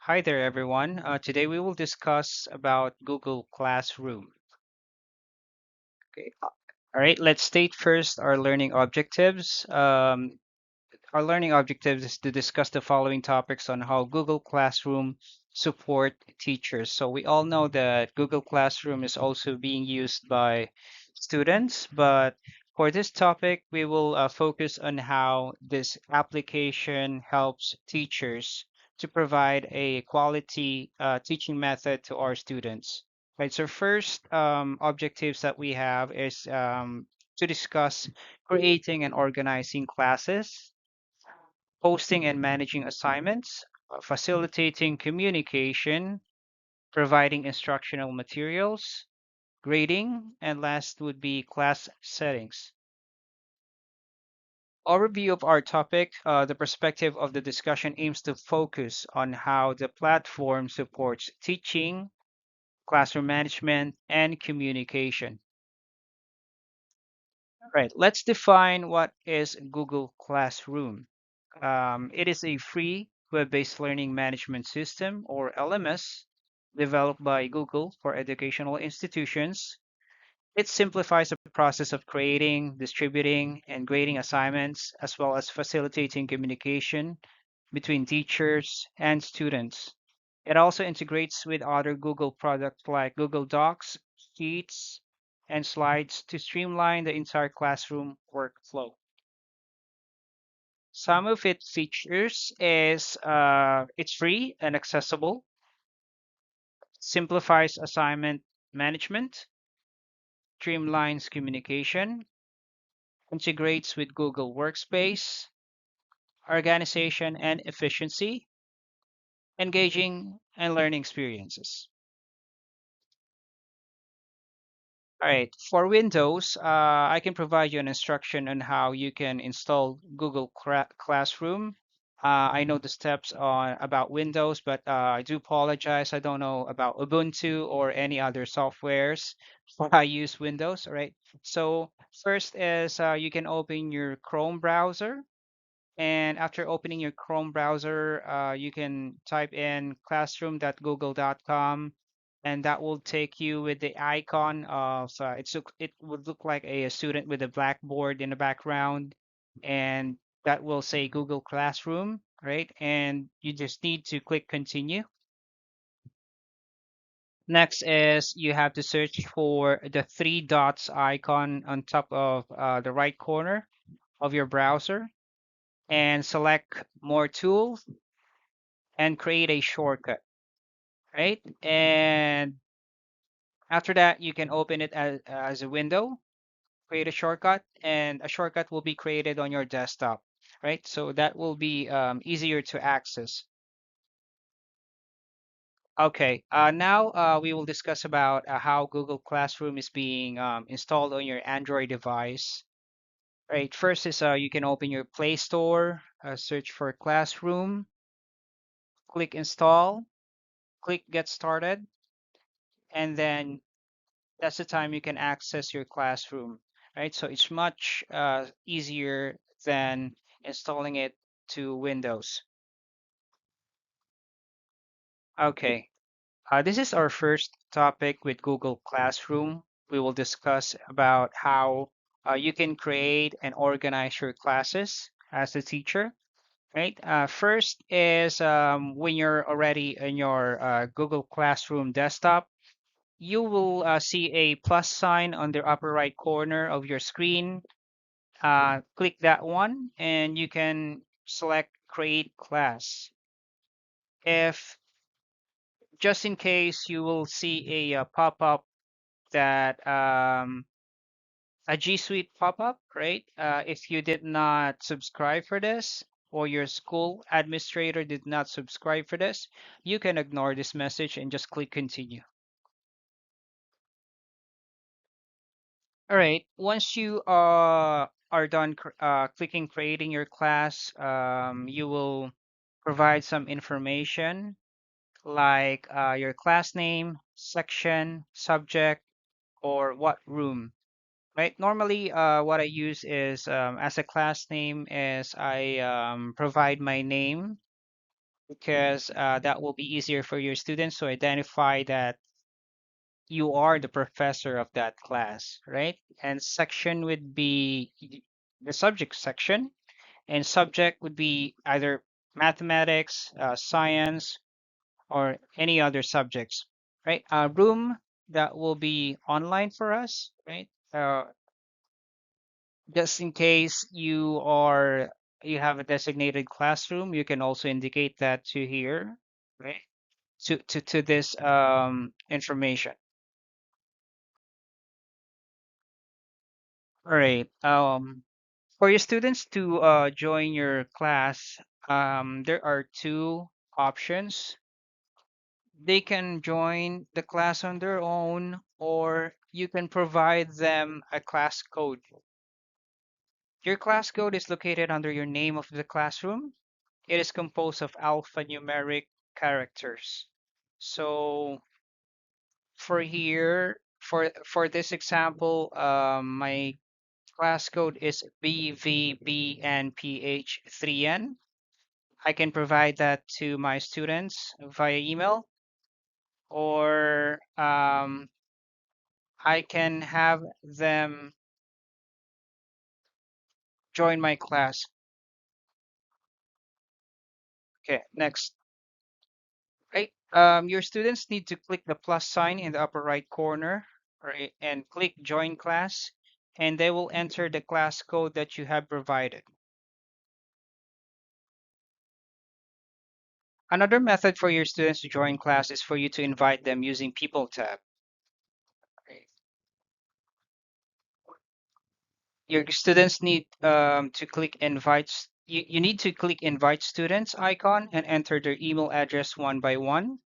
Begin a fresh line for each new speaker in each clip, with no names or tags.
Hi there, everyone. Today we will discuss about Google Classroom. Okay. All right. Let's state first our learning objectives. Our learning objectives is to discuss the following topics on how Google Classroom support teachers. So we all know that Google Classroom is also being used by students, but for this topic, we will focus on how this application helps teachers to provide a quality teaching method to our students. Right. So first objectives that we have is to discuss creating and organizing classes, hosting and managing assignments, facilitating communication, providing instructional materials, grading, and last would be class settings. Overview of our topic, the perspective of the discussion aims to focus on how the platform supports teaching, classroom management, and communication. All right, let's define what is Google Classroom. It is a free web-based learning management system, or LMS, developed by Google for educational institutions. It simplifies the process of creating, distributing, and grading assignments, as well as facilitating communication between teachers and students. It also integrates with other Google products like Google Docs, Sheets, and Slides to streamline the entire classroom workflow. Some of its features is it's free and accessible, simplifies assignment management, streamlines communication, integrates with Google Workspace, organization and efficiency, engaging and learning experiences. All right, for Windows, I can provide you an instruction on how you can install Google Classroom. I know the steps on about Windows, but I do apologize. I don't know about Ubuntu or any other softwares. But I use Windows, all right? So first is you can open your Chrome browser. And after opening your Chrome browser, you can type in classroom.google.com, and that will take you with the icon of it would look like a student with a blackboard in the background, and that will say Google Classroom, right? And you just need to click continue. Next is you have to search for the three dots icon on top of the right corner of your browser and select more tools and create a shortcut, right? And after that, you can open it as a window, create a shortcut, and a shortcut will be created on your desktop, right? So that will be easier to access. Okay, now we will discuss about how Google Classroom is being installed on your Android device. Right, first is you can open your Play Store, search for Classroom, click Install, click Get Started, and then that's the time you can access your classroom, right? So it's much easier than installing it to Windows. Okay, this is our first topic with Google Classroom. We will discuss about how you can create and organize your classes as a teacher, right? First is when you're already in your Google Classroom desktop, you will see a plus sign on the upper right corner of your screen. Click that one and you can select create class. If just in case you will see a pop-up that a G Suite pop-up, right? If you did not subscribe for this or your school administrator did not subscribe for this, you can ignore this message and just click continue. All right. Once you are done clicking creating your class, you will provide some information like your class name, section, subject, or what room. Right. Normally, what I use is as a class name is I provide my name because that will be easier for your students to identify that you are the professor of that class, right? And section would be the subject section, and subject would be either mathematics, science, or any other subjects, right? Room that will be online for us, right? Just in case you have a designated classroom, you can also indicate that to here, right? To this information. All right. For your students to join your class, there are two options. They can join the class on their own, or you can provide them a class code. Your class code is located under your name of the classroom. It is composed of alphanumeric characters. So for this example, my class code is BVBNPH3N. I can provide that to my students via email, or I can have them join my class. Okay, next. Right. Your students need to click the plus sign in the upper right corner, right, and click join class, and they will enter the class code that you have provided. Another method for your students to join class is for you to invite them using People tab. Right. Your students need to click you need to click invite students icon and enter their email address one by one.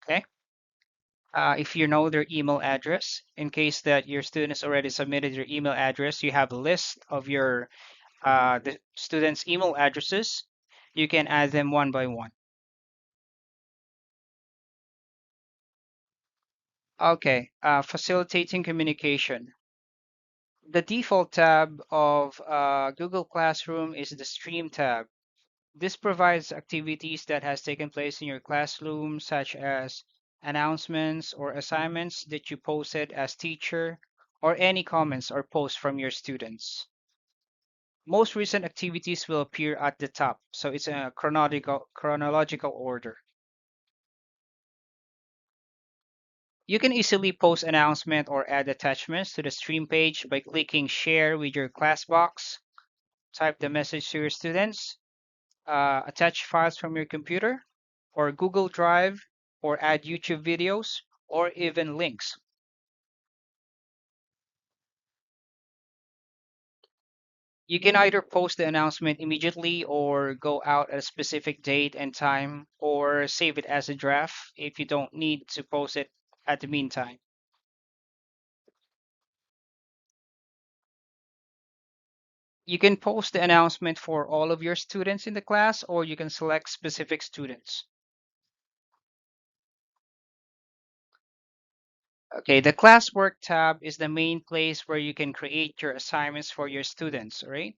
Okay. If you know their email address, in case that your students already submitted your email address, you have a list of your the students' email addresses. You can add them one by one. Okay, facilitating communication. The default tab of Google Classroom is the Stream tab. This provides activities that has taken place in your classroom, such as announcements or assignments that you posted as teacher, or any comments or posts from your students. Most recent activities will appear at the top, so it's a chronological order. You can easily post announcement or add attachments to the stream page by clicking share with your class box, type the message to your students, attach files from your computer or Google Drive, or add YouTube videos or even links. You can either post the announcement immediately or go out at a specific date and time, or save it as a draft if you don't need to post it at the meantime. You can post the announcement for all of your students in the class, or you can select specific students. Okay, the classwork tab is the main place where you can create your assignments for your students, right?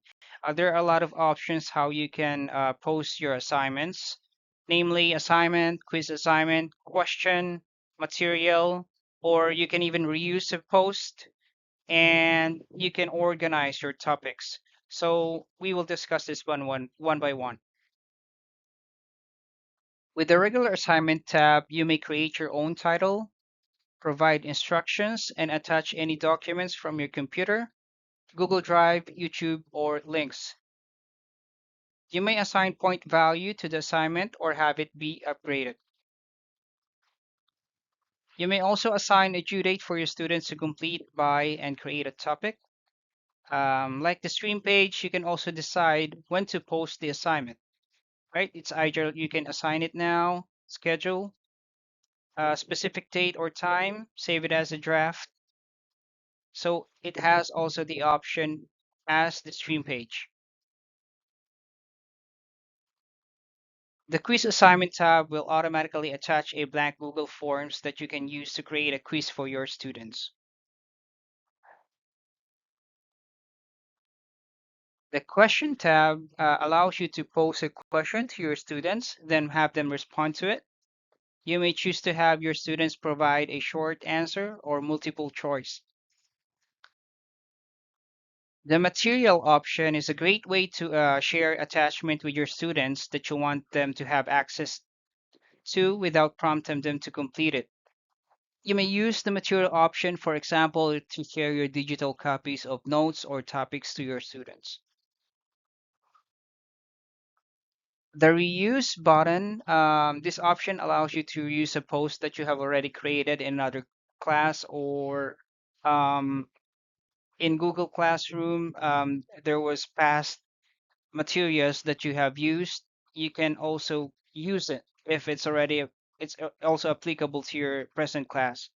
There are a lot of options how you can post your assignments, namely assignment, quiz assignment, question, material, or you can even reuse a post, and you can organize your topics. So we will discuss this one by one. With the regular assignment tab, you may create your own title, provide instructions, and attach any documents from your computer, Google Drive, YouTube, or links. You may assign point value to the assignment or have it be upgraded. You may also assign a due date for your students to complete by and create a topic. Like the stream page, you can also decide when to post the assignment, right? It's either you can assign it now, schedule, a specific date or time, save it as a draft. So it has also the option as the stream page. The quiz assignment tab will automatically attach a blank Google Forms that you can use to create a quiz for your students. The question tab allows you to pose a question to your students, then have them respond to it. You may choose to have your students provide a short answer or multiple choice. The material option is a great way to share attachment with your students that you want them to have access to without prompting them to complete it. You may use the material option, for example, to share your digital copies of notes or topics to your students. The reuse button, this option allows you to use a post that you have already created in another class or um, in Google Classroom, there was past materials that you have used. You can also use it if it's also applicable to your present class.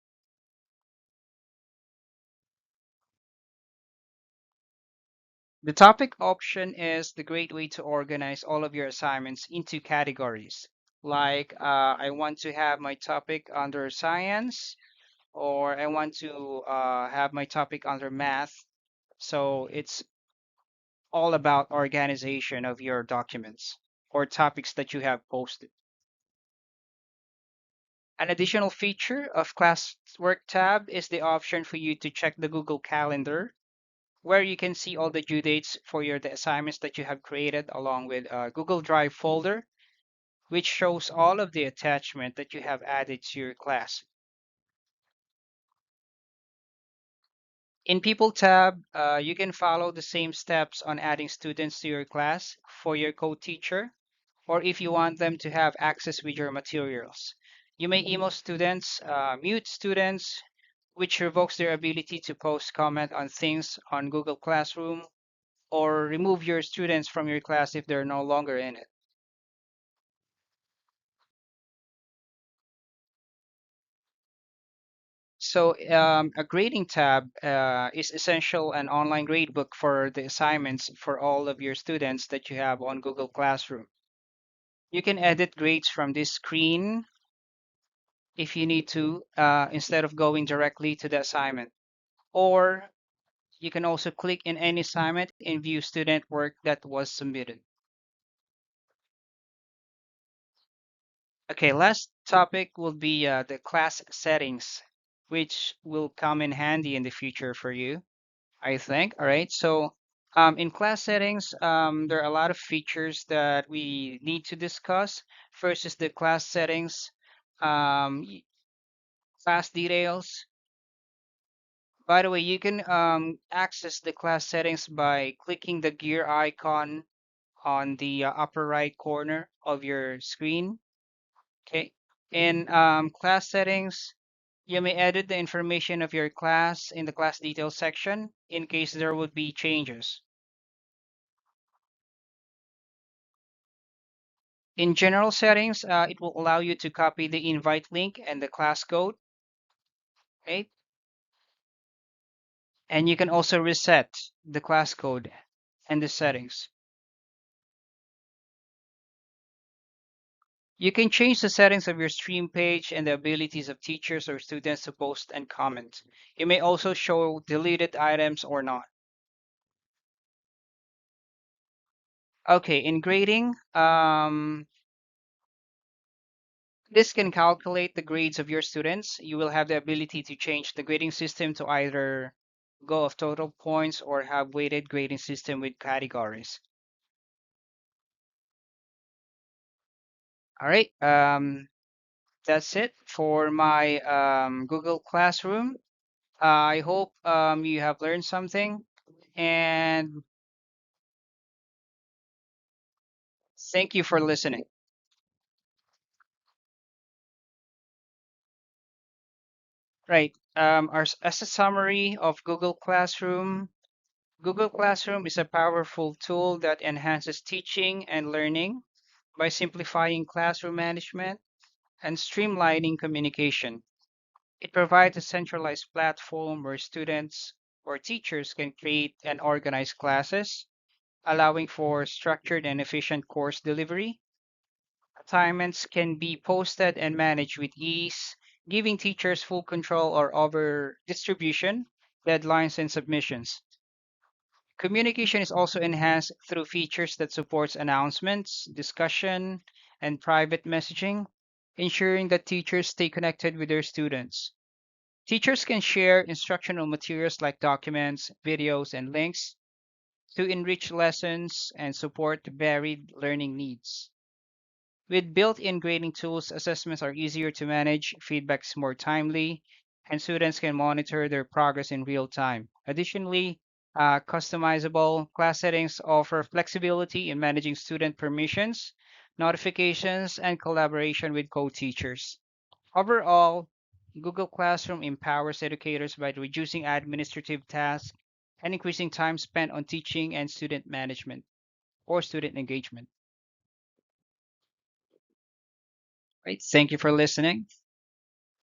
The topic option is the great way to organize all of your assignments into categories. Like I want to have my topic under science, or I want to have my topic under math. So it's all about organization of your documents or topics that you have posted. An additional feature of Classwork tab is the option for you to check the Google Calendar, where you can see all the due dates for the assignments that you have created, along with a Google Drive folder, which shows all of the attachment that you have added to your class. In People tab, you can follow the same steps on adding students to your class for your co-teacher, or if you want them to have access with your materials. You may email students, mute students, which revokes their ability to post comment on things on Google Classroom, or remove your students from your class if they're no longer in it. So a grading tab is essential an online gradebook for the assignments for all of your students that you have on Google Classroom. You can edit grades from this screen if you need to, instead of going directly to the assignment. Or you can also click in any assignment and view student work that was submitted. Okay, last topic will be the class settings, which will come in handy in the future for you, I think. All right, so in class settings, there are a lot of features that we need to discuss. First is the class settings, class details. By the way, you can access the class settings by clicking the gear icon on the upper right corner of your screen. Okay. In class settings, you may edit the information of your class in the class details section in case there would be changes. In general settings, it will allow you to copy the invite link and the class code. Okay. And you can also reset the class code and the settings. You can change the settings of your stream page and the abilities of teachers or students to post and comment. You may also show deleted items or not. Okay, in grading, this can calculate the grades of your students. You will have the ability to change the grading system to either go of total points or have weighted grading system with categories. All right, that's it for my Google Classroom. I hope you have learned something, and thank you for listening. Right. As a summary of Google Classroom is a powerful tool that enhances teaching and learning by simplifying classroom management and streamlining communication. It provides a centralized platform where students or teachers can create and organize classes, allowing for structured and efficient course delivery. Assignments can be posted and managed with ease, giving teachers full control or over distribution, deadlines, and submissions. Communication is also enhanced through features that supports announcements, discussion, and private messaging, ensuring that teachers stay connected with their students. Teachers can share instructional materials like documents, videos, and links to enrich lessons and support varied learning needs. With built-in grading tools, assessments are easier to manage, feedback is more timely, and students can monitor their progress in real time. Additionally, customizable class settings offer flexibility in managing student permissions, notifications, and collaboration with co-teachers. Overall, Google Classroom empowers educators by reducing administrative tasks and increasing time spent on teaching and student management or student engagement. Right? Thank you for listening.